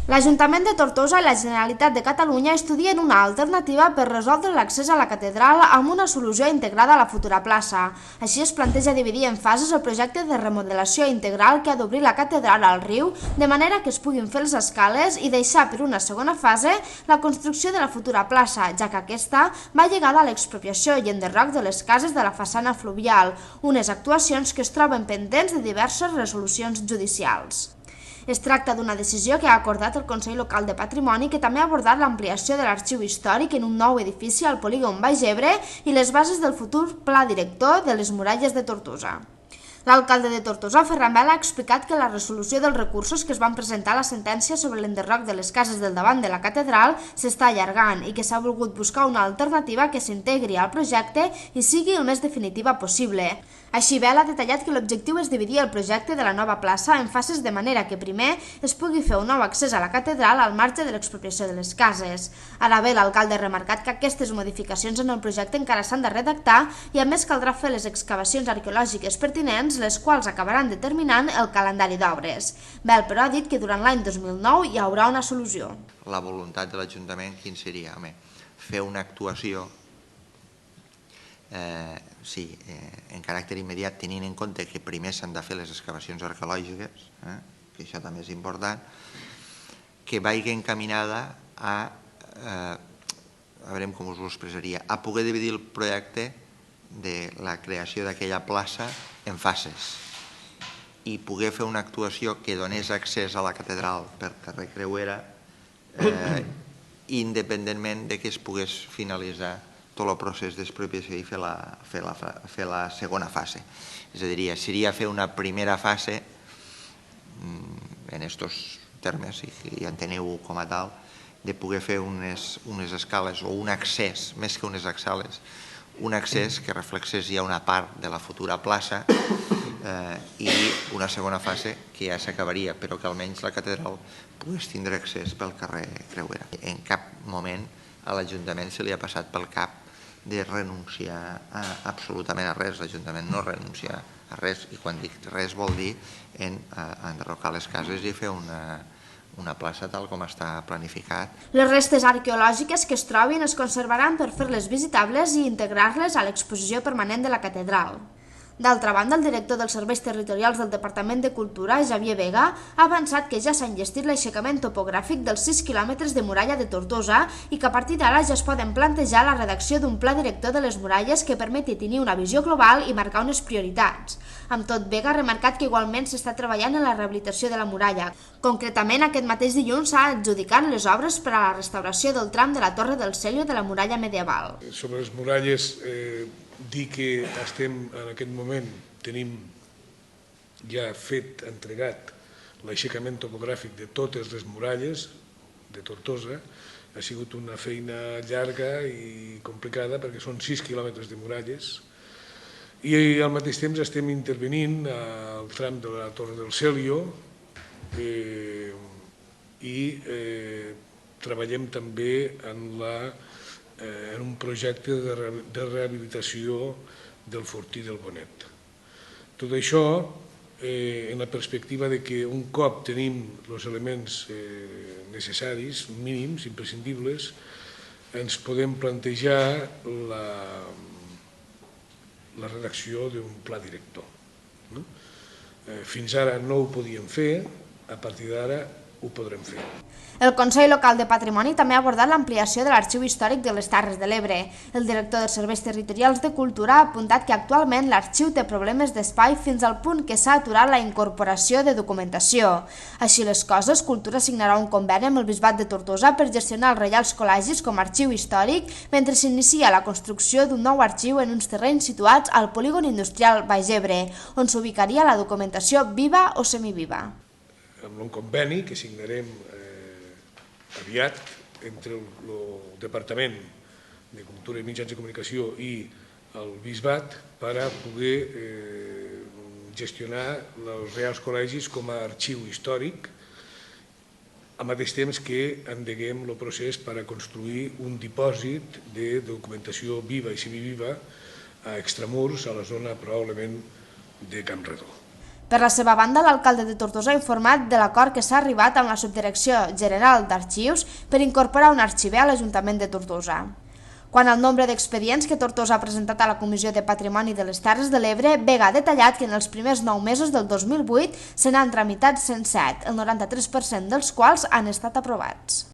L'Ajuntament de Tortosa i la Generalitat de Catalunya estudien una alternativa per resoldre l'accés a la catedral amb una solució integrada a la futura plaça. Així es planteja dividir en fases el projecte de remodelació integral que ha d'obrir la catedral al riu, de manera que es puguin fer les escales i deixar per una segona fase la construcció de la futura plaça, ja que aquesta va lligada a l'expropiació i enderroc de les cases de la façana fluvial, unes actuacions que es troben pendents de diverses resolucions judicials. Es tracta d'una decisió que ha acordat el Consell Local de Patrimoni, que també ha abordat l'ampliació de l'arxiu històric en un nou edifici al polígon Baix Ebre i les bases del futur pla director de les muralles de Tortosa. L'alcalde de Tortosa, Ferran Vela, ha explicat que la resolució dels recursos que es van presentar a la sentència sobre l'enderroc de les cases del davant de la catedral s'està allargant i que s'ha volgut buscar una alternativa que s'integri al projecte i sigui el més definitiva possible. Així, Vela ha detallat que l'objectiu és dividir el projecte de la nova plaça en fases de manera que primer es pugui fer un nou accés a la catedral al marge de l'expropiació de les cases. Ara bé, l'alcalde ha remarcat que aquestes modificacions en el projecte encara s'han de redactar i a més caldrà fer les excavacions arqueològiques pertinents, les quals acabaran determinant el calendari d'obres. Vel, però, ha dit que durant l'any 2009 hi haurà una solució. La voluntat de l'Ajuntament quin seria? Fer una actuació en caràcter immediat, tenint en compte que primer s'han de fer les excavacions arqueològiques, que això també és important, que vagi encaminada a veurem com us ho expressaria, a poder dividir el projecte de la creació d'aquella plaça en fases i poder fer una actuació que donés accés a la catedral per carrer Creuera independentment de que es pogués finalitzar tot el procés d'expropiació i fer la segona fase. És a dir, seria fer una primera fase, en aquests termes, i enteneu com a tal, de poder fer unes escales o un accés, més que unes escales, un accés que reflexés ja una part de la futura plaça i una segona fase que ja s'acabaria, però que almenys la catedral pogués tindre accés pel carrer Creuera. En cap moment a l'Ajuntament se li ha passat pel cap de renunciar absolutament a res. L'Ajuntament no renuncia a res, i quan dic res vol dir enderrocar les cases i fer una plaça tal com està planificat. Les restes arqueològiques que es trobin es conservaran per fer-les visitables i integrar-les a l'exposició permanent de la catedral. D'altra banda, el director dels Serveis Territorials del Departament de Cultura, Xavier Vega, ha avançat que ja s'ha enllestit l'aixecament topogràfic dels 6 quilòmetres de muralla de Tortosa i que a partir d'ara ja es poden plantejar la redacció d'un pla director de les muralles que permeti tenir una visió global i marcar unes prioritats. Amb tot, Vega ha remarcat que igualment s'està treballant en la rehabilitació de la muralla. Concretament, aquest mateix dilluns s'ha adjudicat les obres per a la restauració del tram de la Torre del Celio de la muralla medieval. Sobre les muralles, dir que estem en aquest moment, tenim ja fet, entregat l'aixecament topogràfic de totes les muralles de Tortosa. Ha sigut una feina llarga i complicada perquè són 6 quilòmetres de muralles i al mateix temps estem intervenint al tram de la Torre del Celio i treballem també en un projecte de rehabilitació del fortí del Bonet. Tot això en la perspectiva que un cop tenim els elements necessaris, mínims, imprescindibles, ens podem plantejar la redacció d'un pla director. Fins ara no ho podíem fer, a partir d'ara ho podrem fer. El Consell Local de Patrimoni també ha abordat l'ampliació de l'Arxiu Històric de les Terres de l'Ebre. El director dels Serveis Territorials de Cultura ha apuntat que actualment l'arxiu té problemes d'espai fins al punt que s'ha aturat la incorporació de documentació. Així les coses, Cultura signarà un conveni amb el Bisbat de Tortosa per gestionar els Reials Col·legis com a arxiu històric mentre s'inicia la construcció d'un nou arxiu en uns terrenys situats al polígon industrial Baix Ebre, on s'ubicaria la documentació viva o semiviva. Amb un conveni que signarem aviat entre el Departament de Cultura i Mitjans de Comunicació i el Bisbat per a poder gestionar els Reials Col·legis com a arxiu històric, al mateix temps que endeguem el procés per a construir un dipòsit de documentació viva i semiviva a extramurs, a la zona probablement de Campredó. Per la seva banda, l'alcalde de Tortosa ha informat de l'acord que s'ha arribat amb la Subdirecció General d'Arxius per incorporar un arxiver a l'Ajuntament de Tortosa. Quant al nombre d'expedients que Tortosa ha presentat a la Comissió de Patrimoni de les Terres de l'Ebre, Vega ha detallat que en els primers 9 mesos del 2008 se n'han tramitat 107, el 93% dels quals han estat aprovats.